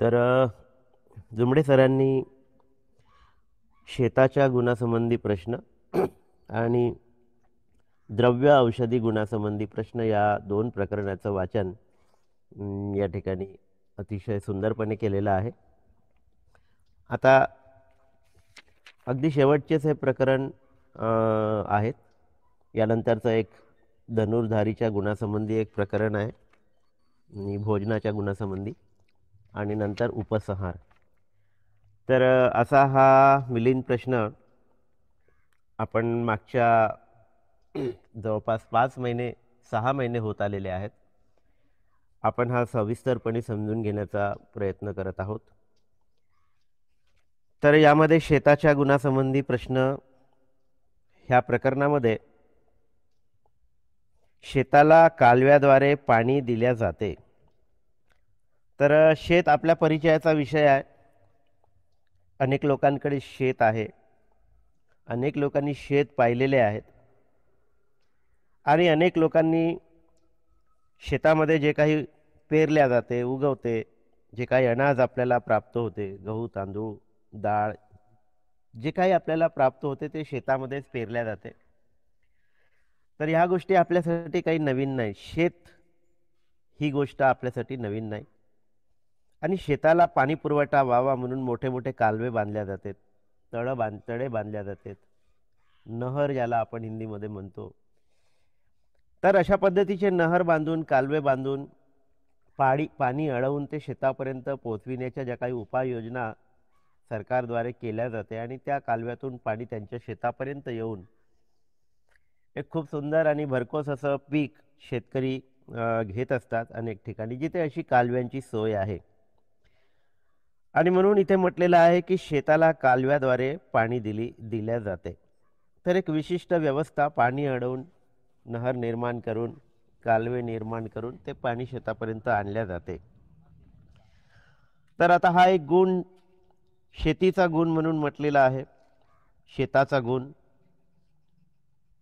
तर जुमडे सरांनी शेताच्या गुणासंबंधी प्रश्न आणि द्रव्य औषधी गुणासंबंधी प्रश्न या दोन प्रकरणाचं वाचन या ठिकाणी अतिशय सुंदरपणे केलेलं आहे. आता अगदी शेवटचेच हे प्रकरण आहेत. यानंतरचं एक धनुर्धारीच्या गुणासंबंधी एक प्रकरण आहे आणि भोजनाच्या गुणासंबंधी आणि नंतर उपसंहार. तर असा हा मिलिंद प्रश्न आपण मागच्या जवळपास 5 महिने 6 महिने होत आलेले आहेत. आपण हा सविस्तरपणे समजून घेण्याचा प्रयत्न करत आहोत. तर यामध्ये शेताच्या गुणासंबंधी प्रश्न ह्या प्रकरणामध्ये शेताला कालव्याद्वारे पाणी दिल्या जाते. तर शेत आपल्या परिचयाचा विषय आहे. अनेक लोकांकडे शेत आहे. अनेक लोकांनी शेत पाहिलेले आहेत आणि अनेक लोकांनी शेतामध्ये जे काही पेरल्या जाते, उगवते, जे काही अनाज आपल्याला प्राप्त होते, गहू, तांदूळ, डाळ, जे काही आपल्याला प्राप्त होते ते शेतामध्येच पेरल्या जाते. तर ह्या गोष्टी आपल्यासाठी काही नवीन नाही. शेत ही गोष्ट आपल्यासाठी नवीन नाही. आणि शेताला पाणी पुरवठा व्हावा म्हणून मोठे मोठे कालवे बांधल्या जातात, तळे बांधल्या जातात, नहर ज्याला आपण हिंदीमध्ये म्हणतो. तर अशा पद्धतीचे नहर बांधून, कालवे बांधून पाणी अडवून ते शेतापर्यंत पोहोचविण्याच्या ज्या काही उपाययोजना सरकारद्वारे केल्या जाते आणि त्या कालव्यातून पाणी त्यांच्या शेतापर्यंत येऊन एक खूप सुंदर आणि भरघोस असं पीक शेतकरी घेत असतात अनेक ठिकाणी जिथे अशी कालव्यांची सोय आहे. आणि म्हणून इथे म्हटलेलं आहे की शेताला कालव्याद्वारे पाणी दिल्या जाते. तर एक विशिष्ट व्यवस्था पाणी अडवून, नहर निर्माण करून, कालवे निर्माण करून ते पाणी शेतापर्यंत आणल्या जाते. तर आता हा एक गुण शेतीचा गुण म्हणून म्हटलेला आहे, शेताचा गुण.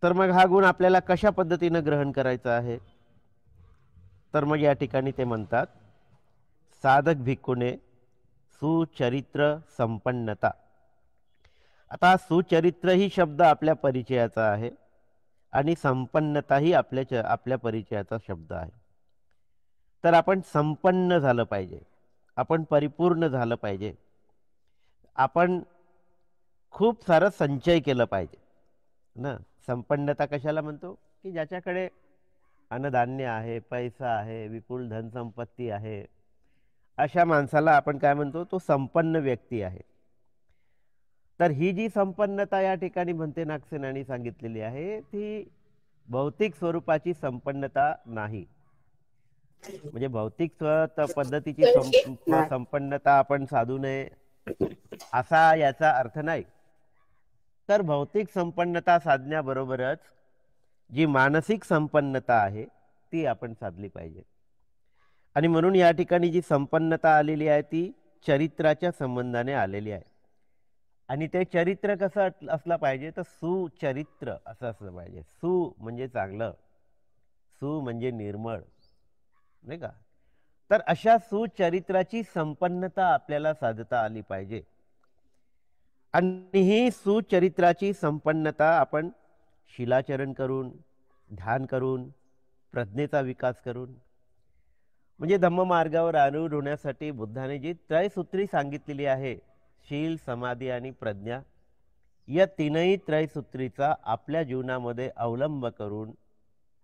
तर मग हा गुण आपल्याला कशा पद्धतीने ग्रहण करायचा आहे? तर मग या ठिकाणी ते म्हणतात, साधक भिक्खूने सुचरित्र संपन्नता. आता सुचरित्र ही शब्द आपल्या परिचयाचा आहे आणि संपन्नता ही आपल्या परिचयाचा शब्द आहे. तर आपण संपन्न झालं पाहिजे, आपण परिपूर्ण झालं पाहिजे, आपण खूप सारं संचय केलं पाहिजे ना. संपन्नता कशाला म्हणतो? की ज्याच्याकडे अन्नधान्य आहे, पैसा आहे, विपुल धनसंपत्ती आहे, अशा माणसाला आपण काय म्हणतो? तो संपन्न व्यक्ती आहे. तर ही जी संपन्नता या ठिकाणी म्हणते नागसेनानी सांगितलेली आहे ती भौतिक स्वरूपाची संपन्नता नाही. म्हणजे भौतिक पद्धतीची संपन्नता आपण साधू नये असा याचा अर्थ नाही. तर भौतिक संपन्नता साधण्याबरोबरच जी मानसिक संपन्नता आहे ती आपण साधली पाहिजे. आणि म्हणून या ठिकाणी जी संपन्नता आलेली आहे ती चरित्राच्या संबंधाने आलेली आहे. आणि ते चरित्र कसं असलं पाहिजे? तर सुचरित्र असं असलं पाहिजे. सु म्हणजे चांगलं, सु म्हणजे निर्मळ, नाही का? तर अशा सुचरित्राची संपन्नता आपल्याला साधता आली पाहिजे. आणि ही सुचरित्राची संपन्नता आपण शिलाचरण करून, ध्यान करून, प्रज्ञेचा विकास करून, म्हणजे धम्ममार्गावर आरूढ होण्यासाठी बुद्धाने जी त्रयसूत्री सांगितलेली आहे, शील, समाधी आणि प्रज्ञा, या तीनही त्रयसूत्रीचा आपल्या जीवनामध्ये अवलंब करून,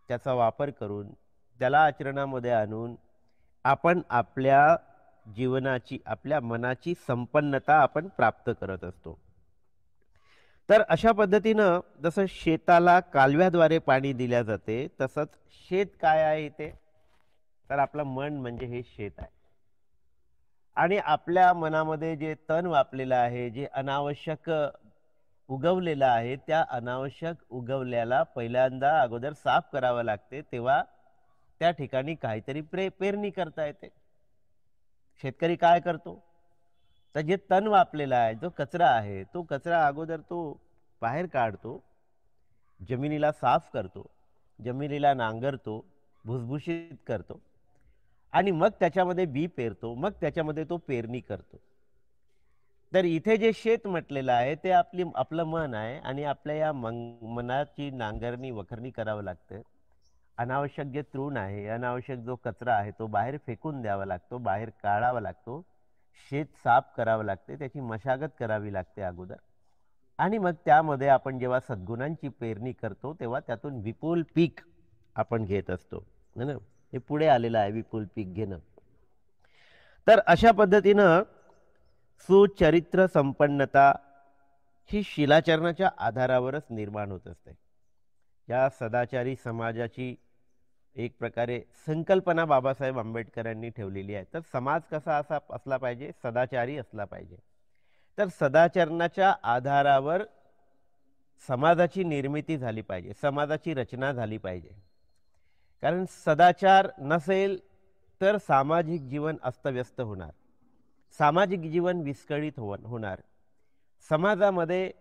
त्याचा वापर करून, त्याला आचरणामध्ये आणून आपण आपल्या जीवनाची, आपल्या मनाची संपन्नता आपण प्राप्त करत असतो. तर अशा पद्धतीनं जसं शेताला कालव्याद्वारे पाणी दिल्या जाते तसंच शेत काय आहे इथे? तर आपलं मन म्हणजे हे शेत आहे. आणि आपल्या मनामध्ये जे तण वापलेलं आहे, जे अनावश्यक उगवलेलं आहे, त्या अनावश्यक उगवल्याला पहिल्यांदा अगोदर साफ करावं लागते, तेव्हा त्या ठिकाणी काहीतरी पेरणी करता येते. शेतकरी काय करतो? तर जे तण वापलेला आहे, जो कचरा आहे, तो कचरा अगोदर तो बाहेर काढतो, जमिनीला साफ करतो, जमिनीला नांगरतो, भुसभुशीत करतो आणि मग त्याच्यामध्ये बी पेरतो, मग त्याच्यामध्ये तो पेरणी करतो. तर इथे जे शेत म्हटलेलं आहे ते आपलं मन आहे आणि आपल्या या मनाची नांगरणी वखरणी करावं लागतं. अनावश्यक जे तृण आहे, अनावश्यक जो कचरा आहे तो बाहेर फेकून द्यावा लागतो, बाहेर काढावा लागतो. शेत साफ करावं लागते, त्याची मशागत करावी लागते अगोदर. आणि मग त्यामध्ये आपण जेव्हा सद्गुणांची पेरणी करतो तेव्हा त्यातून विपुल पीक आपण घेत असतो ना. हे पुढे आलेलं आहे विपुल पीक घेणं. तर अशा पद्धतीनं सुचरित्र संपन्नता ही शिलाचरणाच्या आधारावरच निर्माण होत असते. या सदाचारी समाजाची एक प्रकारे संकल्पना बाबासाहेब आंबेडकरांनी ठेवलेली आहे. तर समाज कसा असला पाहिजे? सदाचारी असला पाहिजे. तर सदाचरणाच्या आधारावर समाजाची निर्मिती झाली पाहिजे, समाजाची रचना झाली पाहिजे. कारण सदाचार नसेल तर सामाजिक जीवन अस्तव्यस्त होणार, सामाजिक जीवन विस्कळीत होणार. समाजामध्ये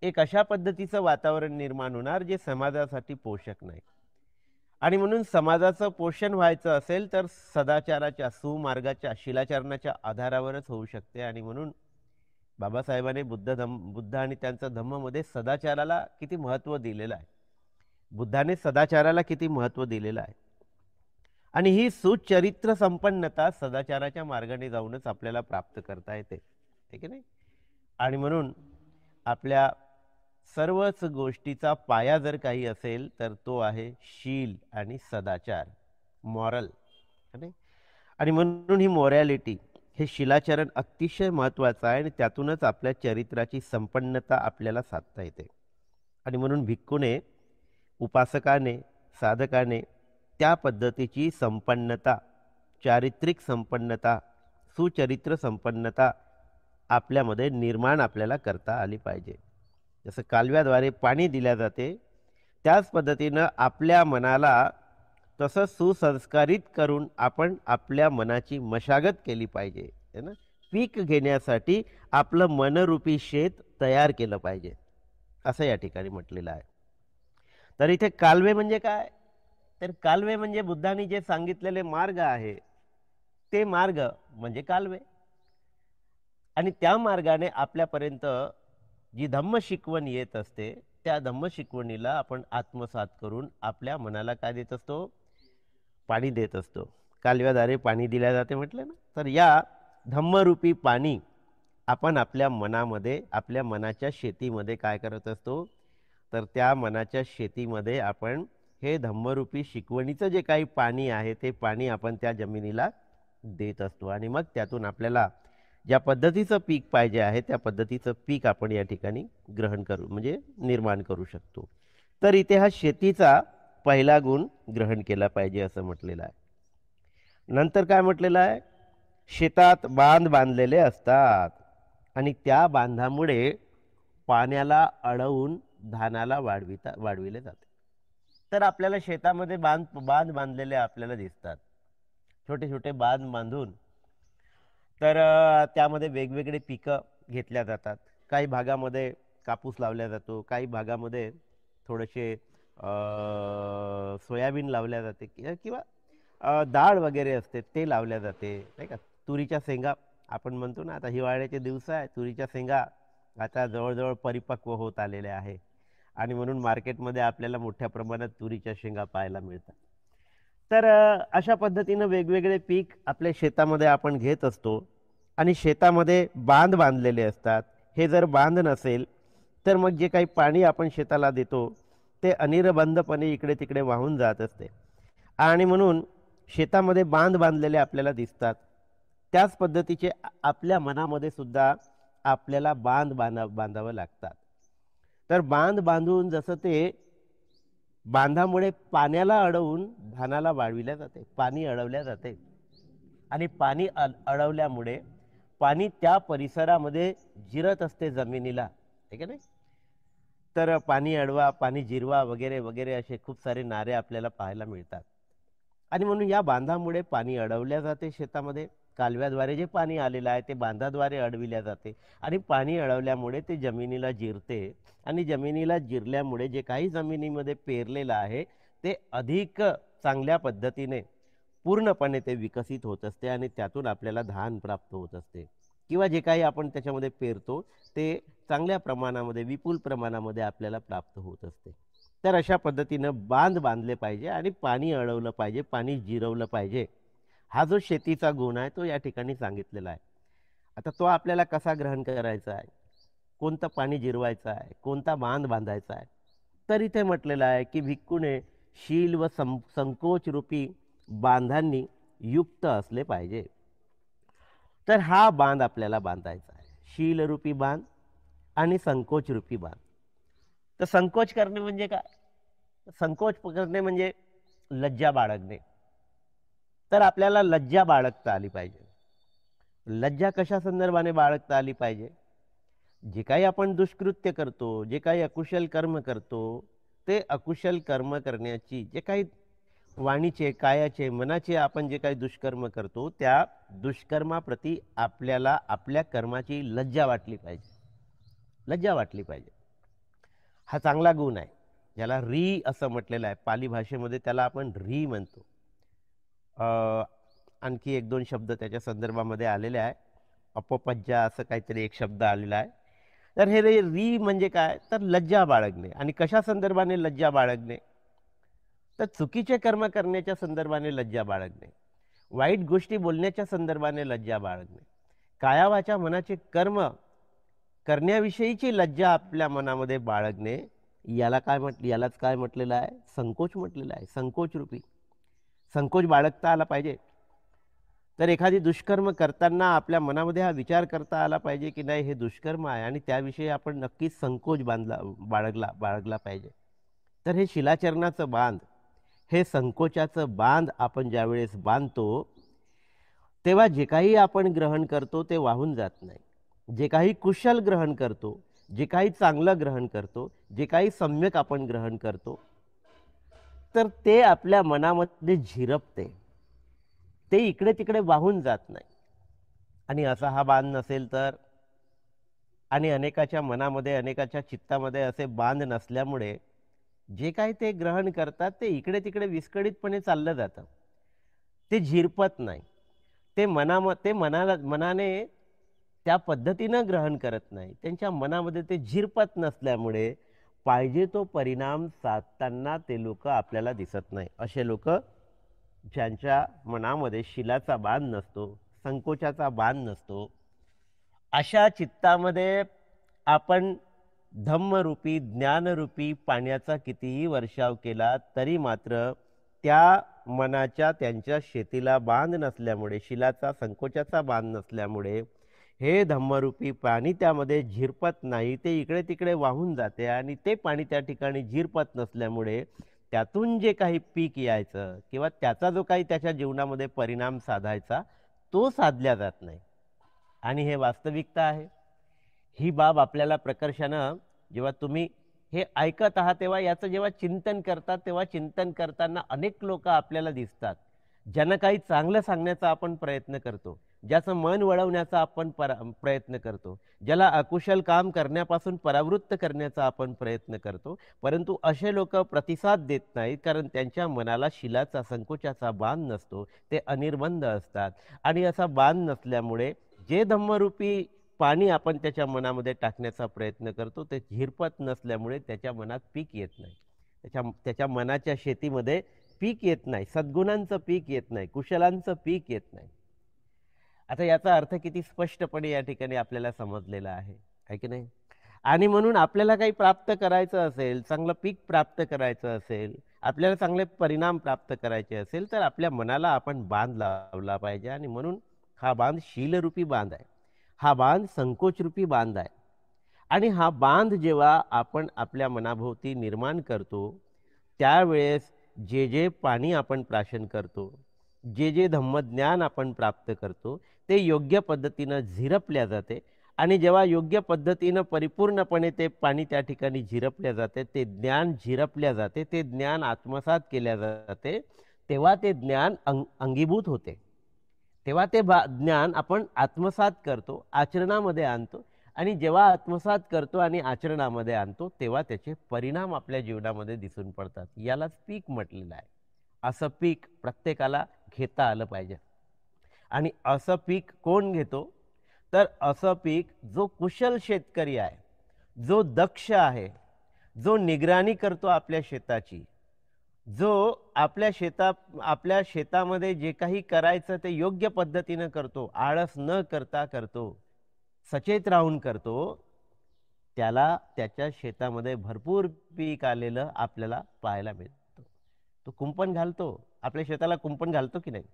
एक अशा पद्धतीचं वातावरण निर्माण होणार जे समाजासाठी पोषक नाही. आणि म्हणून समाजाचं पोषण व्हायचं असेल तर सदाचाराच्या, सुमार्गाच्या, शिलाचरणाच्या आधारावरच होऊ शकते. आणि म्हणून बाबासाहेबांनी बुद्ध आणि त्यांच्या धम्ममध्ये सदाचाराला किती महत्त्व दिलेलं आहे. बुद्धाने सदाचाराला किती महत्त्व दिलेलं आहे. आणि ही सुचरित्र संपन्नता सदाचाराच्या मार्गाने जाऊनच आपल्याला प्राप्त करता येते, ठीक आहे नाही. आणि म्हणून आपल्या सर्वच गोष्टीचा पाया जर काही असेल तर तो आहे शील आणि सदाचार, मॉरल. आणि म्हणून ही मॉरॅलिटी, हे शिलाचरण अतिशय महत्त्वाचं आहे आणि त्यातूनच आपल्या चरित्राची संपन्नता आपल्याला साधता येते. आणि म्हणून भिक्खूने, उपासकाने, साधकाने त्या पद्धतीची संपन्नता, चारित्रिक संपन्नता, सुचरित्र संपन्नता आपल्यामध्ये निर्माण आपल्याला करता आली पाहिजे. जसं कालव्याद्वारे पाणी दिल्या जाते त्याच पद्धतीनं आपल्या मनाला तसं सुसंस्कारित करून आपण आपल्या मनाची मशागत केली पाहिजे, है ना. पीक घेण्यासाठी आपलं मनरूपी शेत तयार केलं पाहिजे, असं या ठिकाणी म्हटलेलं आहे. तर इथे कालवे म्हणजे काय? तर कालवे म्हणजे बुद्धांनी जे सांगितलेले मार्ग आहे ते मार्ग म्हणजे कालवे. आणि त्या मार्गाने आपल्यापर्यंत जी धम्म शिकवण येत असते त्या धम्म शिकवणीला आपण आत्मसात करून आपल्या मनाला काय देत असतो? पाणी देत असतो. कालव्याद्वारे पाणी दिल्या जाते म्हटलं ना. तर या धम्मरूपी पाणी आपण आपल्या मनामध्ये, आपल्या मनाच्या शेतीमध्ये काय करत असतो? तर त्या मनाच्या शेतीमध्ये आपण हे धम्मरूपी शिकवणीचं जे काही पाणी आहे ते पाणी आपण त्या जमिनीला देत असतो. आणि मग त्यातून आपल्याला ज्या पद्धतीचं पीक पाहिजे आहे त्या पद्धतीचं पीक आपण या ठिकाणी ग्रहण करू, म्हणजे निर्माण करू शकतो. तर इथे हा शेतीचा पहिला गुण ग्रहण केला पाहिजे असं म्हटलेलं आहे. नंतर काय म्हटलेलं आहे? शेतात बांध बांधलेले असतात आणि त्या बांधामुळे पाण्याला अडवून धानाला वाढविले जाते. तर आपल्याला शेतामध्ये बांध बांधलेले आपल्याला दिसतात, छोटे छोटे बांध बांधून. तर त्यामध्ये वेगवेगळे पिकं घेतल्या जातात. काही भागामध्ये कापूस लावल्या जातो, काही भागामध्ये थोडेसे सोयाबीन लावल्या जाते किंवा डाळ वगैरे असते ते लावल्या जाते, नाही का. तुरीच्या शेंगा आपण म्हणतो ना, आता हिवाळ्याचे दिवस आहे, तुरीच्या शेंगा आता जवळजवळ परिपक्व होत आलेल्या आहे आणि म्हणून मार्केटमध्ये आपल्याला मोठ्या प्रमाणात तुरीच्या शेंगा पाहायला मिळतात. तर अशा पद्धतीनं वेगवेगळे पीक आपल्या शेतामध्ये आपण घेत असतो आणि शेतामध्ये बांध बांधलेले असतात. हे जर बांध नसेल तर मग जे काही पाणी आपण शेताला देतो ते अनिर्बंधपणे इकडे तिकडे वाहून जात असते. आणि म्हणून शेतामध्ये बांध बांधलेले आपल्याला दिसतात. त्याच पद्धतीचे आपल्या मनामध्ये सुद्धा आपल्याला बांधावं लागतात. तर बांध बांधून जसं ते बांधामुळे पाण्याला अडवून धानाला वाढविल्या जाते, पाणी अडवल्या जाते. आणि पाणी अडवल्यामुळे पाणी त्या परिसरामध्ये जिरत असते जमिनीला, ठीक आहे ना. तर पाणी अडवा, पाणी जिरवा वगैरे वगैरे असे खूप सारे नारे आपल्याला पाहायला मिळतात. आणि म्हणून या बांधामुळे पाणी अडवल्या जाते शेतामध्ये. कालव्याद्वारे जे पाणी आलेलं आहे ते बांधाद्वारे अडविल्या जाते आणि पाणी अडवल्यामुळे ते जमिनीला जिरते आणि जमिनीला जिरल्यामुळे जे काही जमिनीमध्ये पेरलेलं आहे ते अधिक चांगल्या पद्धतीने पूर्णपणे ते विकसित होत असते आणि त्यातून आपल्याला धान प्राप्त होत असते, किंवा जे काही आपण त्याच्यामध्ये पेरतो ते चांगल्या प्रमाणामध्ये, विपुल प्रमाणामध्ये आपल्याला प्राप्त होत असते. तर अशा पद्धतीनं बांध बांधले पाहिजे आणि पाणी अडवलं पाहिजे, पाणी जिरवलं पाहिजे. हा जो शेतीचा गुण आहे तो या ठिकाणी सांगितलेला आहे. आता तो आपल्याला कसा ग्रहण करायचा आहे, कोणतं पाणी जिरवायचं आहे, कोणता बांध बांधायचा आहे, तर इथे म्हटलेलं आहे की भिक्खूने शील व संकोच रूपी बांधांनी युक्त असले पाहिजे. तर हा बांध आपल्याला बांधायचा आहे, शीलरूपी बांध आणि संकोच रूपी बांध. तर संकोच करणे म्हणजे काय? संकोच करणे म्हणजे लज्जा बाळगणे. तर आपल्याला लज्जा बाळगता आली पाहिजे. लज्जा कशा संदर्भाने बाळगता आली पाहिजे? जे काही आपण दुष्कृत्य करतो, जे काही अकुशल कर्म करतो, ते अकुशल कर्म करण्याची, जे काही वाणीचे, कायाचे, मनाचे आपण जे काही दुष्कर्म करतो, त्या दुष्कर्माप्रती आपल्याला आपल्या कर्माची लज्जा वाटली पाहिजे. लज्जा वाटली पाहिजे. हा चांगला गुण आहे, ज्याला री असं म्हटलेलं आहे. पाली भाषेमध्ये त्याला आपण री म्हणतो. आणखी एक दोन शब्द त्याच्या संदर्भामध्ये आलेले आहे. अपपज्जा असं काहीतरी एक शब्द आलेला आहे. तर हे री म्हणजे काय? तर लज्जा बाळगणे. आणि कशा संदर्भाने लज्जा बाळगणे? तर चुकीचे कर्म करण्याच्या संदर्भाने लज्जा बाळगणे, वाईट गोष्टी बोलण्याच्या संदर्भाने लज्जा बाळगणे, कायावाच्या मनाचे कर्म करण्याविषयीची लज्जा आपल्या मनामध्ये बाळगणे, यालाच काय म्हटलेलं आहे? संकोच म्हटलेलं आहे. संकोच रूपी संकोच बाळगता आला पाहिजे. तर एखादी दुष्कर्म करताना आपल्या मनामध्ये हा विचार करता आला पाहिजे की नाही, हे दुष्कर्म आहे आणि त्याविषयी आपण नक्कीच संकोच बाळगला पाहिजे. तर हे शिलाचरणाचं बांध, हे संकोचाचं बांध आपण ज्यावेळेस बांधतो तेव्हा जे काही आपण ग्रहण करतो ते वाहून जात नाही. जे काही कुशल ग्रहण करतो, जे काही चांगलं ग्रहण करतो, जे काही सम्यक आपण ग्रहण करतो, तर ते आपल्या मनामध्ये झिरपते, ते इकडे तिकडे वाहून जात नाही. आणि असा हा बांध नसेल तर, आणि अनेकाच्या मनामध्ये, अनेकाच्या चित्तामध्ये असे बांध नसल्यामुळे जे काही ते ग्रहण करतात ते इकडे तिकडे विस्कळीतपणे चाललं जातं, ते झिरपत नाही. ते मनाने त्या पद्धतीनं ग्रहण करत नाही. त्यांच्या मनामध्ये ते झिरपत नसल्यामुळे पाहिजे तो परिणाम साधताना ते लोक आपल्याला दिसत नाही. असे लोक ज्यांच्या मनामध्ये शिलाचा बांध नसतो, संकोचाचा बांध नसतो, अशा चित्तामध्ये आपण धम्मरूपी, ज्ञानरूपी पाण्याचा कितीही वर्षाव केला तरी मात्र त्या मनाच्या, त्यांच्या शेतीला बांध नसल्यामुळे, शिलाचा, संकोचाचा बांध नसल्यामुळे हे धम्मरूपी पाणी त्यामध्ये झिरपत नाही, ते इकडे तिकडे वाहून जाते. आणि ते पाणी त्या ठिकाणी झिरपत नसल्यामुळे त्यातून जे काही पीक यायचं किंवा त्याचा जो काही त्याच्या जीवनामध्ये परिणाम साधायचा तो साधल्या जात नाही. आणि हे वास्तविकता आहे. ही बाब आपल्याला प्रकर्षानं, जेव्हा तुम्ही हे ऐकत आहात तेव्हा याचं जेव्हा चिंतन करतात, तेव्हा चिंतन करताना अनेक लोक आपल्याला दिसतात, ज्यांना काही चांगलं सांगण्याचा आपण प्रयत्न करतो, ज्याचं मन वळवण्याचा आपण प्रयत्न करतो, ज्याला अकुशल काम करण्यापासून परावृत्त करण्याचा आपण प्रयत्न करतो, परंतु असे लोक प्रतिसाद देत नाहीत, कारण त्यांच्या मनाला शिलाचा, संकोचाचा बांध नसतो, ते अनिर्बंध असतात. आणि असा बांध नसल्यामुळे जे धम्मरूपी पाणी आपण त्याच्या मनामध्ये टाकण्याचा प्रयत्न करतो ते झिरपत नसल्यामुळे त्याच्या मनात पीक येत नाही, त्याच्या मनाच्या शेतीमध्ये पीक येत नाही, सद्गुणांचं पीक येत नाही, कुशलांचं पीक येत नाही. आता याचा अर्थ किती स्पष्टपणे या ठिकाणी आपल्याला समजलेला आहे की नाही? आणि म्हणून आपल्याला काही प्राप्त करायचं असेल, चांगलं पीक प्राप्त करायचं असेल, आपल्याला चांगले परिणाम प्राप्त करायचे असेल, तर आपल्या मनाला आपण बांध लावला पाहिजे. आणि म्हणून हा बांध शीलरूपी बांध आहे, हा बांध संकोचरूपी बांध आहे. आणि हा बांध जेव्हा आपण आपल्या मनाभोवती निर्माण करतो त्यावेळेस जे जे पाणी आपण प्राशन करतो, जे जे धम्मज्ञान आपण प्राप्त करतो, ते योग्य पद्धतीनं झिरपल्या जाते. आणि जेव्हा योग्य पद्धतीनं परिपूर्णपणे ते पाणी त्या ठिकाणी झिरपल्या जाते, ते ज्ञान झिरपल्या जाते, ते ज्ञान आत्मसात केल्या जाते, तेव्हा ते ज्ञान अंगीभूत होते. तेव्हा ते ज्ञान आपण आत्मसात करतो, आचरणामध्ये आणतो. आणि जेव्हा आत्मसात करतो आणि आचरणामध्ये आणतो तेव्हा त्याचे परिणाम आपल्या जीवनामध्ये दिसून पडतात. यालाच पीक म्हटलेलं आहे. असं पीक प्रत्येकाला घेता आलं पाहिजे. आणि असं पीक कोण घेतो? तर असं पीक जो कुशल शेतकरी आहे, जो दक्ष आहे, जो निगराणी करतो आपल्या शेताची, जो आपल्या शेतामध्ये जे काही करायचं ते योग्य पद्धतीनं करतो, आळस न करता करतो, सचेत राहून करतो, त्याला त्याच्या शेतामध्ये भरपूर पीक आलेलं आपल्याला पाहायला मिळतं. तो कुंपण घालतो, आपल्या शेताला कुंपण घालतो की नाही?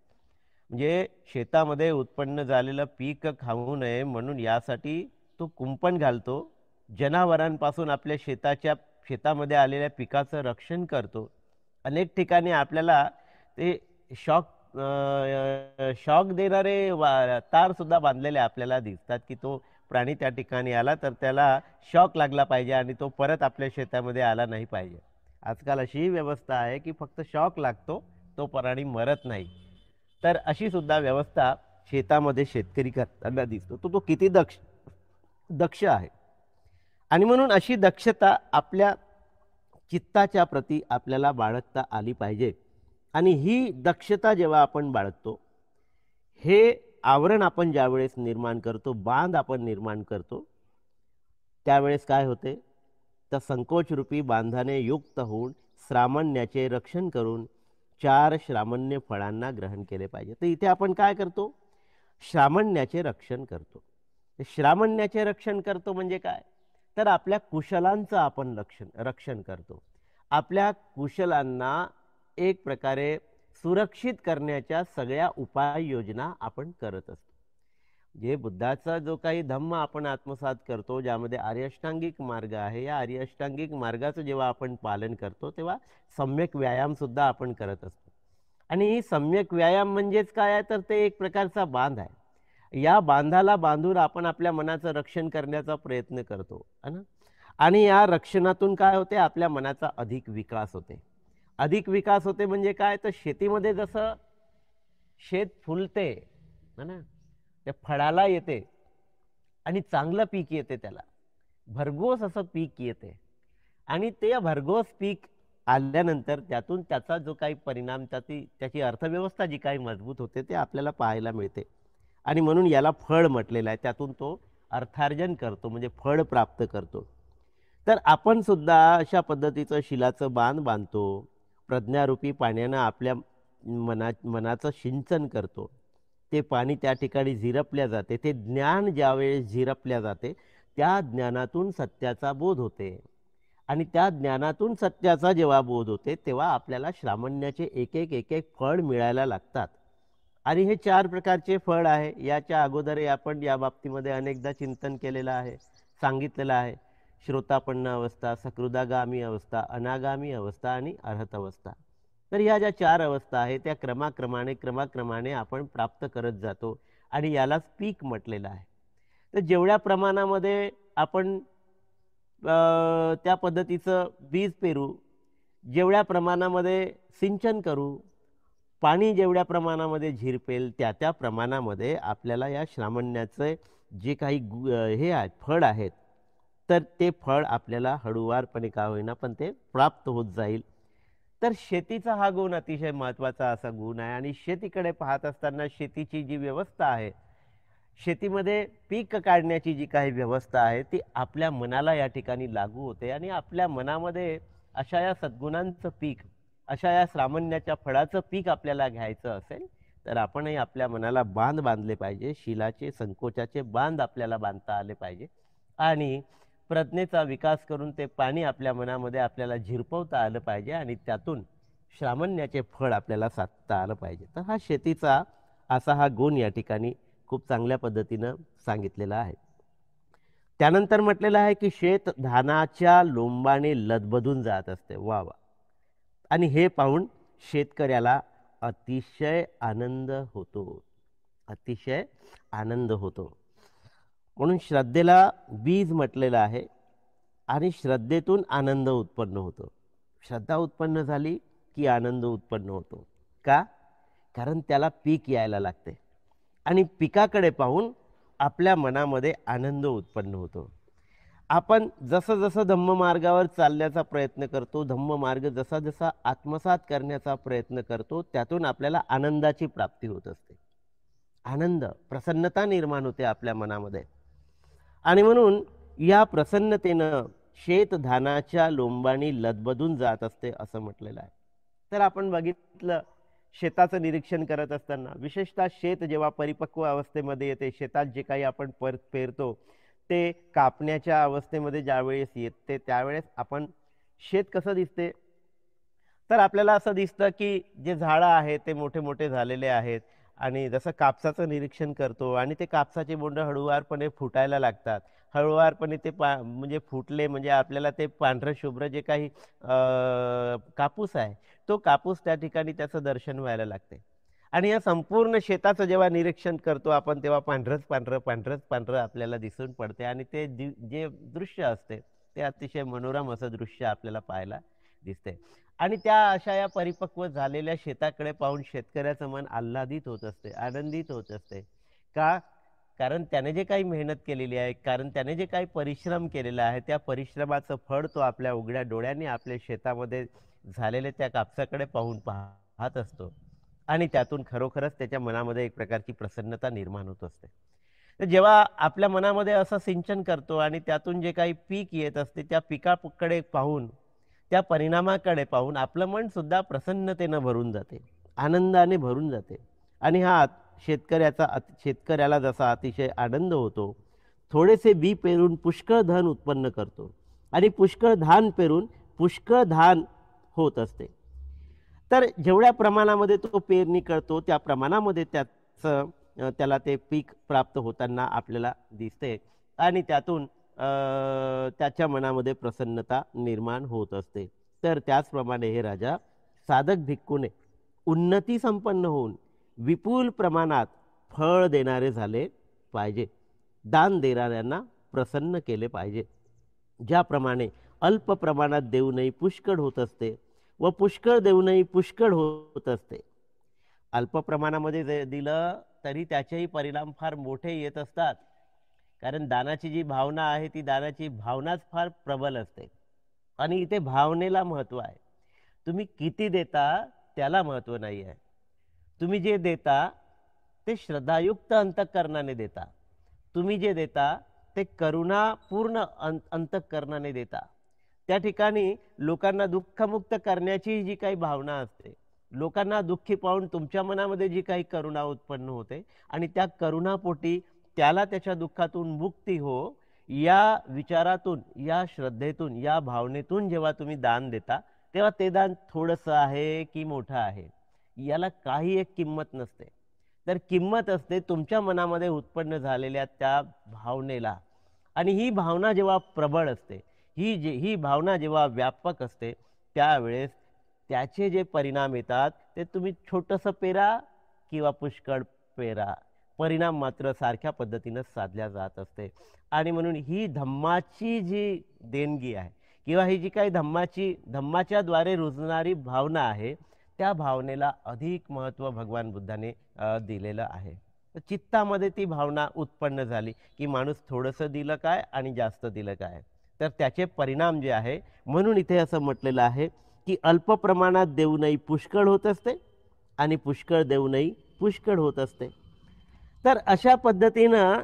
म्हणजे शेतामध्ये उत्पन्न झालेलं पीक खाऊ नये म्हणून यासाठी तो कुंपण घालतो, जनावरांपासून आपल्या शेतामध्ये आलेल्या पिकाचं रक्षण करतो. अनेक ठिकाणी आपल्याला ते शॉक देणारे तार सुद्धा बांधलेले आपल्याला दिसतात, की तो प्राणी त्या ठिकाणी आला तर त्याला शॉक लागला पाहिजे आणि तो परत आपल्या शेतामध्ये आला नाही पाहिजे. आजकाल अशी व्यवस्था आहे की फक्त शॉक लागतो, तो प्राणी मरत नाही. तर अशी सुद्धा व्यवस्था शेतामध्ये शेतकरी करताना दिसतो. तो किती दक्ष आहे. आणि म्हणून अशी दक्षता आपल्या चित्ताच्या प्रती आपल्याला बाळगता आली पाहिजे. आणि ही दक्षता जेव्हा आपण बाळगतो, हे आवरण आपण ज्यावेळेस निर्माण करतो, बांध आपण निर्माण करतो, त्यावेळेस काय होते? तर संकोचरूपी बांधाने युक्त होऊन श्रामण्याचे रक्षण करून 4 श्रामण्य फळांना ग्रहण केले पाहिजे. तर इथे आपण काय करतो? श्रामण्याचे रक्षण करतो. श्रामण्याचे रक्षण करतो म्हणजे काय? तर आपल्या कुशलांचं आपण रक्षण करतो. आपल्या कुशलांना एक प्रकारे सुरक्षित करण्याच्या सगळ्या उपाययोजना आपण करत असतो. जे बुद्धाचा जो काही धम्म आपण आत्मसात करतो, ज्यामध्ये आर्याष्टांगिक मार्ग आहे, या आर्याष्टांगिक मार्गाचं जेव्हा आपण पालन करतो तेव्हा सम्यक व्यायाम सुद्धा आपण करत असतो. आणि सम्यक व्यायाम म्हणजेच काय आहे? तर ते एक प्रकारचा बांध आहे. या बांधाला बांधून आपण आपल्या मनाचं रक्षण करण्याचा प्रयत्न करतो ना. आणि या रक्षणातून काय होते? आपल्या मनाचा अधिक विकास होते. अधिक विकास होते म्हणजे काय? तर शेतीमध्ये जसं शेत फुलते ना, त्या फळाला येते आणि चांगलं पीक येते, त्याला भरघोस असं पीक येते. आणि ते भरघोस पीक आल्यानंतर त्यातून त्याचा जो काही परिणाम, त्याची अर्थव्यवस्था जी काही मजबूत होते ते आपल्याला पाहायला मिळते. आणि म्हणून याला फळ म्हटलेलं आहे. त्यातून तो अर्थार्जन करतो, म्हणजे फळ प्राप्त करतो. तर आपण सुद्धा अशा पद्धतीचं शिलाचं बांध बांधतो. प्रज्ञारूपी पाण्यानं आपल्या मनाचं सिंचन करतो. ते पाणी त्या ठिकाणी झिरपल्या जाते. ते ज्ञान ज्यावेळेस झिरपल्या जाते, त्या ज्ञानातून सत्याचा बोध होते. आणि त्या ज्ञानातून सत्याचा जेव्हा बोध होते तेव्हा आपल्याला श्रामण्याचे एक एक फळ मिळायला लागतात. आणि हे 4 प्रकारचे फळ आहे. याच्या अगोदर आपण या बाबतीमध्ये अनेकदा चिंतन केलेलं आहे, सांगितलेलं आहे. श्रोतापन्न अवस्था, सकृदागामी अवस्था, अनागामी अवस्था आणि अर्हत अवस्था. तर ह्या ज्या 4 अवस्था आहेत त्या क्रमाक्रमाने आपण प्राप्त करत जातो. आणि यालाच पीक म्हटलेलं आहे. तर जेवढ्या प्रमाणामध्ये आपण त्या पद्धतीचं बीज पेरू, जेवढ्या प्रमाणामध्ये सिंचन करू, पाणी जेवढ्या प्रमाणामध्ये झिरपेल, त्या प्रमाणामध्ये आपल्याला या श्रामण्याचे जे काही हे आहेत, फळ आहेत, तर ते फळ आपल्याला हळूवारपणे का होईना पण ते प्राप्त होत जाईल. तर शेतीचा हा गुण अतिशय महत्त्वाचा असा गुण आहे. आणि शेतीकडे पाहत असताना शेतीची जी व्यवस्था आहे, शेतीमध्ये पीक काढण्याची जी काही व्यवस्था आहे, ती आपल्या मनाला या ठिकाणी लागू होते. आणि आपल्या मनामध्ये अशा या सद्गुणांचं पीक, अशा या श्रामण्याच्या फळाचं पीक आपल्याला घ्यायचं असेल तर आपणही आपल्या मनाला बांध बांधले पाहिजे. शिलाचे, संकोचाचे बांध आपल्याला बांधता आले पाहिजे. आणि प्रज्ञेचा विकास करून ते पाणी आपल्या मनामध्ये आपल्याला झिरपवता आलं पाहिजे. आणि त्यातून श्रामण्याचे फळ आपल्याला साधता आलं पाहिजे. तर हा शेतीचा असा हा गुण या ठिकाणी खूप चांगल्या पद्धतीनं सांगितलेला आहे. त्यानंतर म्हटलेलं आहे की शेत धानाच्या लोंबाने लदबदून जात असते. वा वा. आणि हे पाहून शेतकऱ्याला अतिशय आनंद होतो, अतिशय आनंद होतो. म्हणून श्रद्धेला बीज म्हटलेलं आहे. आणि श्रद्धेतून आनंद उत्पन्न होतो. श्रद्धा उत्पन्न झाली की आनंद उत्पन्न होतो. का? कारण त्याला पीक यायला लागते. आणि पिकाकडे पाहून आपल्या मनामध्ये आनंद उत्पन्न होतो. आपण जसं जसं धम्ममार्गावर चालण्याचा प्रयत्न करतो, धम्ममार्ग जसा जसा आत्मसात करण्याचा प्रयत्न करतो, त्यातून आपल्याला आनंदाची प्राप्ती होत असते. आनंद, प्रसन्नता निर्माण होते आपल्या मनामध्ये. आणि म्हणून या प्रसन्नतेनं शेतधानाच्या लोंबाणी लदबदून जात असते असं म्हटलेलं आहे. तर आपण बघितलं, शेताचं निरीक्षण करत असताना विशेषतः शेत जेव्हा परिपक्व अवस्थेमध्ये येते, शेतात जे काही आपण पेरतो ते कापण्याच्या अवस्थेमध्ये ज्यावेळेस येते, त्यावेळेस आपण शेत कसं दिसते, तर आपल्याला असं दिसतं की जे झाडं आहेत ते मोठे मोठे झालेले आहेत. आणि जसं कापसाचं निरीक्षण करतो आणि ते कापसाचे बोंड हळूवारपणे फुटायला लागतात. हळूवारपणे ते म्हणजे फुटले म्हणजे आपल्याला ते पांढरं शुभ्र जे काही कापूस आहे, तो कापूस त्या ठिकाणी त्याचं दर्शन व्हायला लागते. आणि या संपूर्ण शेताचं जेव्हा निरीक्षण करतो आपण, तेव्हा पांढरंच पांढरं पांढरंच पांढरं आपल्याला दिसून पडते. आणि ते जे दृश्य असते ते अतिशय मनोरम असं दृश्य आपल्याला पाहायला दिसते. आणि त्या अशा या परिपक्व झालेल्या शेताकडे पाहून शेतकऱ्याचं मन आल्हादित होत असते, आनंदित होत असते. का? कारण त्याने जे काही मेहनत केलेली आहे, कारण त्याने जे काही परिश्रम केलेला आहे, त्या परिश्रमाचं फळ तो आपल्या उघड्या डोळ्यांनी आपल्या शेतामध्ये झालेले त्या कापसाकडे पाहून पाहत असतो. आणि त्यातून खरोखरच त्याच्या मनामध्ये एक प्रकारची प्रसन्नता निर्माण होत असते. तर जेव्हा आपल्या मनामध्ये असं सिंचन करतो आणि त्यातून जे काही पीक येत असते, त्या पिकाकडे पाहून, त्या परिणामाकडे पाहून आपलं मन सुद्धा प्रसन्नतेनं भरून जाते, आनंदाने भरून जाते. आणि हा शेतकऱ्याला जसा अतिशय आनंद होतो, थोडेसे बी पेरून पुष्कळ धन उत्पन्न करतो आणि पुष्कळ धान पेरून पुष्कळ धान होत असते. तर जेवढ्या प्रमाणामध्ये तो पेरणी करतो त्या प्रमाणामध्ये त्याला ते पीक प्राप्त होताना आपल्याला दिसते. आणि त्यातून त्याच्या मनामध्ये प्रसन्नता निर्माण होत असते. तर त्याचप्रमाणे हे राजा, साधक भिक्खूने उन्नती संपन्न होऊन विपुल प्रमाणात फळ देणारे झाले पाहिजे. दान देणाऱ्यांना प्रसन्न केले पाहिजे. ज्याप्रमाणे अल्प प्रमाणात देऊनही पुष्कळ होत असते व पुष्कळ देऊनही पुष्कळ होत असते. अल्प प्रमाणामध्ये दिलं तरी त्याचेही परिणाम फार मोठे येत असतात. कारण दानाची जी भावना आहे, ती दानाची भावनाच फार प्रबल असते. आणि इथे भावनेला महत्व आहे. तुम्ही किती देता त्याला महत्व नाही आहे. तुम्ही जे देता ते श्रद्धायुक्त अंतःकरणाने देता. तुम्ही जे देता ते करुणापूर्ण अंतःकरणाने देता. त्या ठिकाणी लोकांना दुःखमुक्त करण्याची जी काही भावना असते, लोकांना दुःखी पाहून तुमच्या मनामध्ये जी काही करुणा उत्पन्न होते आणि त्या करुणापोटी त्याला त्याच्या दुःखातून मुक्ती हो, या विचारातून, या श्रद्धेतून, या भावनेतून जेव्हा तुम्ही दान देता, तेव्हा ते दान थोडंसं आहे की मोठं आहे याला काही एक किंमत नसते. तर किंमत असते तुमच्या मनामध्ये उत्पन्न झालेल्या त्या भावनेला. आणि ही भावना जेव्हा प्रबळ असते, ही भावना जेव्हा व्यापक असते, त्यावेळेस त्याचे जे परिणाम येतात ते तुम्ही छोटंसं पेरा किंवा पुष्कळ पेरा, परिणाम मात्र सारख्या पद्धतीनं साधल्या जात असते. आणि म्हणून ही धम्माची जी देणगी आहे किंवा ही जी काही धम्माच्या द्वारे रुजणारी भावना आहे, त्या भावनेला अधिक महत्त्व भगवान बुद्धाने दिलेलं आहे. तर चित्तामध्ये ती भावना उत्पन्न झाली की माणूस थोडंसं दिलं काय आणि जास्त दिलं काय, तर त्याचे परिणाम जे आहे, म्हणून इथे असं म्हटलेलं आहे की अल्प प्रमाणात देऊनही पुष्कळ होत असते आणि पुष्कळ देऊनही पुष्कळ होत असते. तर अशा पद्धतीनं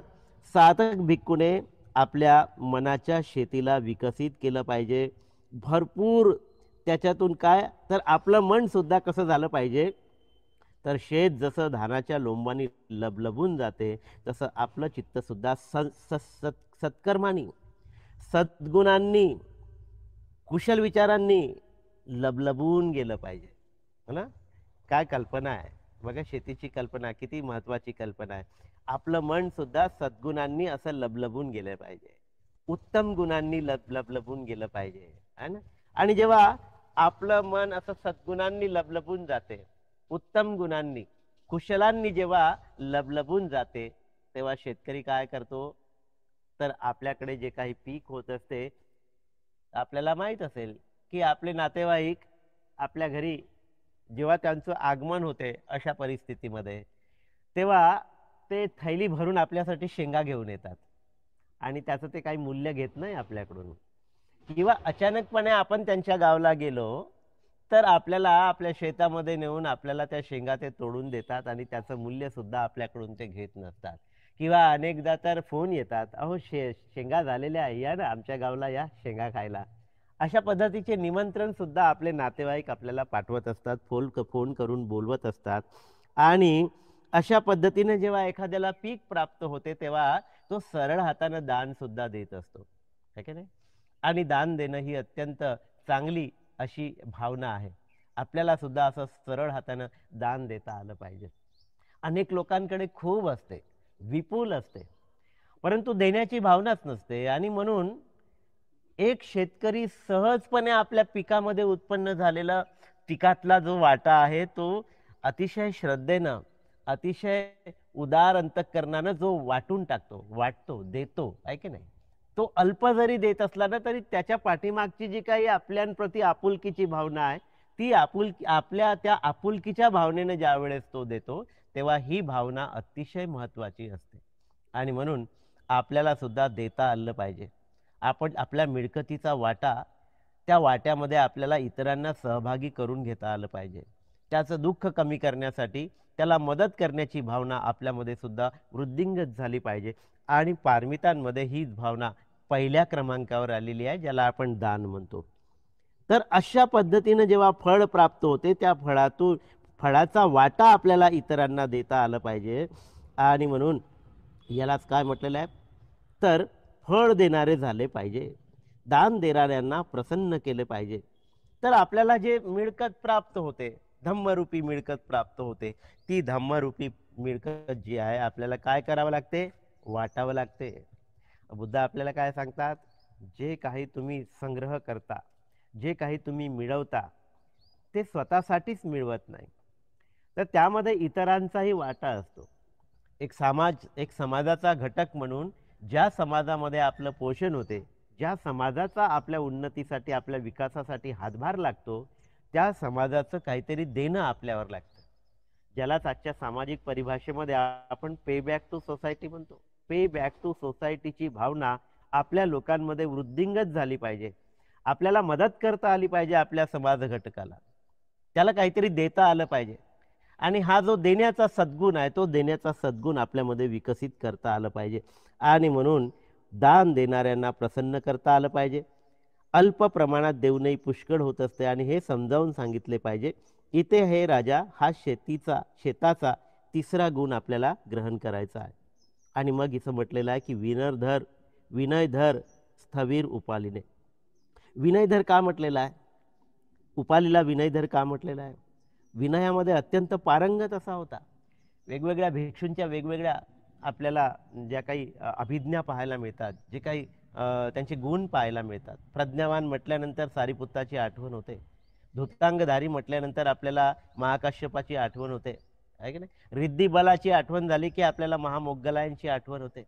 साधक भिक्खूने आपल्या मनाच्या शेतीला विकसित केलं पाहिजे. भरपूर त्याच्यातून काय, तर आपलं मन सुद्धा कसं झालं पाहिजे, तर शेत जसं धानाच्या लोंबानी लबलबून जाते, तसं आपलं चित्त सुद्धा सत्कर्मांनी, सद्गुणांनी, कुशल विचारांनी लबलबून गेलं पाहिजे. हो ना? काय कल्पना आहे बघा, शेतीची कल्पना किती महत्वाची कल्पना आहे. आपलं मन सुद्धा सद्गुणांनी असं लबलबून गेलं पाहिजे, उत्तम गुणांनी लबलबून गेलं पाहिजे, है ना? आणि जेव्हा आपलं मन असं सद्गुणांनी लबलबून जाते, उत्तम गुणांनी, कुशलांनी जेव्हा लबलबून जाते, तेव्हा शेतकरी काय करतो, तर आपल्याकडे जे काही पीक होत असते, आपल्याला माहित असेल की आपले नातेवाईक आपल्या घरी जेव्हा त्यांचं आगमन होते अशा परिस्थितीमध्ये, तेव्हा ते थैली भरून आपल्यासाठी शेंगा घेऊन येतात. आणि त्याचं ते काही मूल्य घेत नाही आपल्याकडून, किंवा अचानकपणे आपण त्यांच्या गावाला गेलो तर आपल्याला आपल्या शेतामध्ये नेऊन आपल्याला त्या शेंगा ते तोडून देतात आणि त्याचं मूल्य सुद्धा आपल्याकडून ते घेत नसतात. किंवा अनेकदा तर फोन येतात, अहो शेंगा झालेल्या आहे, या ना आमच्या गावाला, या शेंगा खायला. अशा पद्धतीचे निमंत्रण सुद्धा आपले नातेवाईक आपल्याला पाठवत असतात, फोन करून बोलवत असतात. आणि अशा पद्धतीने जेव्हा एखाद्याला पीक प्राप्त होते तेव्हा तो सरळ हाताने दान सुद्धा देत असतो, है की नाही? आणि दान देणं ही अत्यंत चांगली अशी भावना आहे. आपल्याला सुद्धा असं सरळ हाताने दान देता आलं पाहिजे. अनेक लोकांकडे खूप असते, विपुल असते, परंतु देण्याची भावनाच नसते. आणि म्हणून एक शेतकरी सहजपणे आपल्या पिकामध्ये उत्पन्न झालेला पिकातला जो वाटा आहे तो अतिशय श्रद्धेनं, अतिशय उदार अंतःकरणानं जो वाटून टाकतो, वाटतो, देतो, आहे की नाही? तो अल्प जरी देत असला ना तरी त्याच्या पाठीमागची जी काही आपल्याप्रती आपुलकीची भावना आहे, ती आपल्या त्या आपुलकीच्या भावनेने ज्या वेळेस तो देतो तेव्हा ही भावना अतिशय महत्त्वाची असते. आणि म्हणून आपल्याला सुद्धा देता आलं पाहिजे. आपण आपल्या मिळकतीचा वाटा, त्या वाट्यामध्ये आपल्याला इतरांना सहभागी करून घेता आलं पाहिजे. त्याचं दुःख कमी करण्यासाठी त्याला मदत करण्याची भावना आपल्यामध्ये सुद्धा वृद्धिंगत झाली पाहिजे. आणि पारमितांमध्ये हीच भावना पहिल्या क्रमांकावर आलेली आहे, ज्याला आपण दान म्हणतो. तर अशा पद्धतीने जेव्हा फळ प्राप्त होते त्या फळाचा वाटा आपल्याला इतरांना देता आलं पाहिजे. आणि म्हणून यालाच काय म्हटलेलं आहे, तर फळ देणारे झाले पाहिजे, दान देणाऱ्यांना प्रसन्न केले पाहिजे. तर आपल्याला जे मिळकत प्राप्त होते, धम्मरूपी मिळकत प्राप्त होते, ती धम्मरूपी मिळकत जी आहे आपल्याला काय करावं लागते, वाटावं लागते. बुद्ध आपल्याला काय सांगतात, जे काही तुम्ही संग्रह करता, जे काही तुम्ही मिळवता ते स्वतःसाठीच मिळवत नाही, तर त्यामध्ये इतरांचाही वाटा असतो. एक समाजाचा घटक म्हणून ज्या समाजामध्ये आपलं पोषण होते, ज्या समाजाचा आपल्या उन्नतीसाठी, आपल्या विकासासाठी हातभार लागतो, त्या समाजाचं काहीतरी देणं आपल्यावर लागतं. ज्यालाच आजच्या सामाजिक परिभाषेमध्ये आपण पे बॅक टू सोसायटी म्हणतो. पे बॅक टू सोसायटीची भावना आपल्या लोकांमध्ये वृद्धिंगत झाली पाहिजे. आपल्याला मदत करता आली पाहिजे आपल्या समाज घटकाला, त्याला काहीतरी देता आलं पाहिजे. आणि हा जो देण्याचा सद्गुण आहे, तो देण्याचा सद्गुण आपल्यामध्ये विकसित करता आलं पाहिजे. आणि म्हणून दान देणाऱ्यांना प्रसन्न करता आलं पाहिजे. अल्प प्रमाणात देऊनही पुष्कळ होत असते आणि हे समजावून सांगितले पाहिजे. इथे हे राजा हा शेताचा तिसरा गुण आपल्याला ग्रहण करायचा आहे. आणि मग इथं म्हटलेलं आहे की विनयधर स्थविर उपालीने. विनयधर का म्हटलेला आहे, उपालीला विनयधर का म्हटलेला आहे? विनयामध्ये अत्यंत पारंगत असा होता. वेगवेगळ्या भिक्षूंच्या वेगवेगळ्या आपल्याला ज्या काही अभिज्ञा पाहायला मिळतात, जे काही त्यांचे गुण पाहायला मिळतात. प्रज्ञावान म्हटल्यानंतर सारीपुत्ताची आठवण होते. धुतांगधारी म्हटल्यानंतर आपल्याला महाकाश्यपाची आठवण होते, आहे की नाही? रिद्धी बलाची आठवण झाली की आपल्याला महामोगलांची आठवण होते.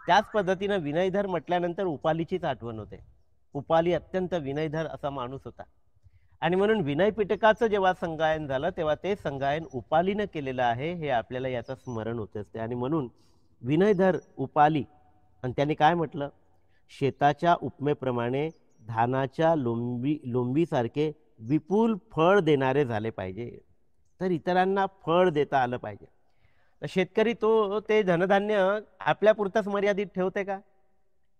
त्याच पद्धतीनं विनयधर म्हटल्यानंतर उपालीचीच आठवण होते. उपाली अत्यंत विनयधर असा माणूस होता. आणि म्हणून विनय पिटकाचं जेव्हा संगायन झालं तेव्हा ते संगायन उपालीनं केलेलं आहे, हे आपल्याला याचं स्मरण होत असते. आणि म्हणून विनयधर उपाली, आणि त्यांनी काय म्हटलं, शेताच्या उपमेप्रमाणे धानाच्या लोंबीसारखे विपुल फळ देणारे झाले पाहिजे. तर इतरांना फळ देता आलं पाहिजे. तर शेतकरी ते धनधान्य आपल्यापुरतंच मर्यादित ठेवते का?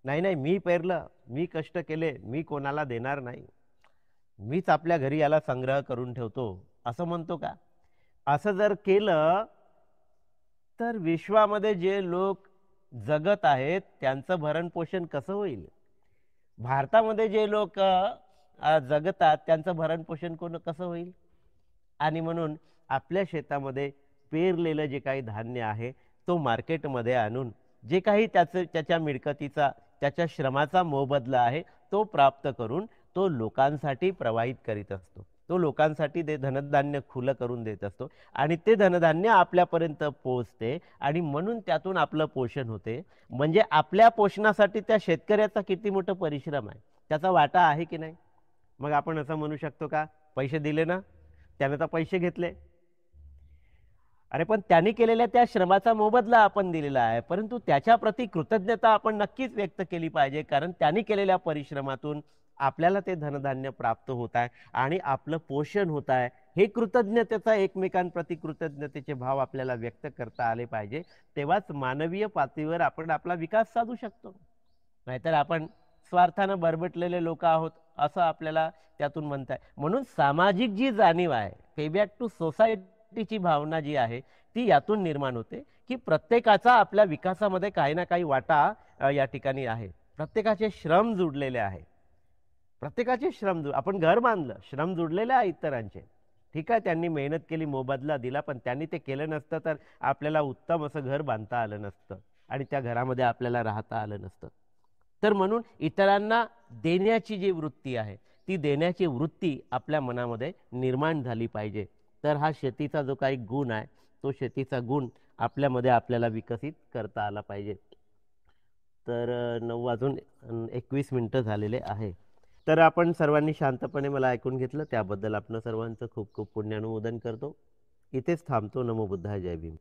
नाही नाही, मी पेरलं, मी कष्ट केले, मी कोणाला देणार नाही, मीच आपल्या घरी याला संग्रह करून ठेवतो, असं म्हणतो का? असं जर केलं तर विश्वामध्ये जे लोक जगत आहेत त्यांचं भरण पोषण कसं होईल? भारतामध्ये जे लोक जगतात त्यांचं भरण पोषण कसं होईल? आणि म्हणून आपल्या शेतामध्ये पेरलेलं जे काही धान्य आहे तो मार्केटमध्ये आणून जे काही त्याच्या मिळकतीचा, त्याच्या श्रमाचा मोबदला आहे तो प्राप्त करून तो लोकांसाठी प्रवाहित करीत असतो. तो लोकांसाठी ते धनधान्य खुलं करून देत असतो आणि ते धनधान्य आपल्यापर्यंत पोहोचते आणि म्हणून त्यातून आपलं पोषण होते. म्हणजे आपल्या पोषणासाठी त्या शेतकऱ्याचा किती मोठा परिश्रम आहे, त्याचा वाटा आहे की नाही? मग आपण असं म्हणू शकतो का, पैसे दिले ना, त्याने तर पैसे घेतले. अरे पण त्यांनी केलेल्या त्या श्रमाचा मोबदला आपण दिलेला आहे, परंतु त्याच्या प्रती कृतज्ञता आपण नक्कीच व्यक्त केली पाहिजे, कारण त्यांनी केलेल्या परिश्रमातून आपल्याला ते धनधान्य प्राप्त होत आहे आणि आपलं पोषण होत आहे. हे कृतज्ञतेचा, एकमेकांप्रती कृतज्ञतेचे भाव आपल्याला व्यक्त करता आले पाहिजे. तेव्हाच मानवीय पातळीवर आपण आपला विकास साधू शकतो. नाहीतर आपण स्वार्थानं बरबटलेले लोक आहोत असं आपल्याला त्यातून म्हणताय. म्हणून सामाजिक जी जाणीव आहे, पेबॅक टू सोसायटीची भावना जी आहे ती यातून निर्माण होते की प्रत्येकाचा आपल्या विकासामध्ये काही ना काही वाटा या ठिकाणी आहे. प्रत्येकाचे श्रम जुडलेले आहे. प्रत्येकाचे श्रम आपण घर बांधलं, श्रम जुडलेले आहे इतरांचे. ठीक आहे, त्यांनी मेहनत केली, मोबदला दिला, पण त्यांनी ते केलं नसतं तर आपल्याला उत्तम असं घर बांधता आलं नसतं आणि त्या घरामध्ये आपल्याला राहता आलं नसतं. तर म्हणून इतरांना देण्याची जी वृत्ती आहे ती देण्याची वृत्ती आपल्या मनामध्ये निर्माण झाली पाहिजे. तर हा शेतीचा जो काही गुण आहे तो शेतीचा गुण आपल्यामध्ये आपल्याला विकसित करता आला पाहिजे. तर 9:21 झालेले आहे. तर आपण सर्वांनी शांतपणे मला ऐकून घेतलं त्याबद्दल आपण सर्वांचं खूप खूप पुण्यानुमोदन करतो. इथेच थांबतो. नमो बुद्धाय. जय भीम.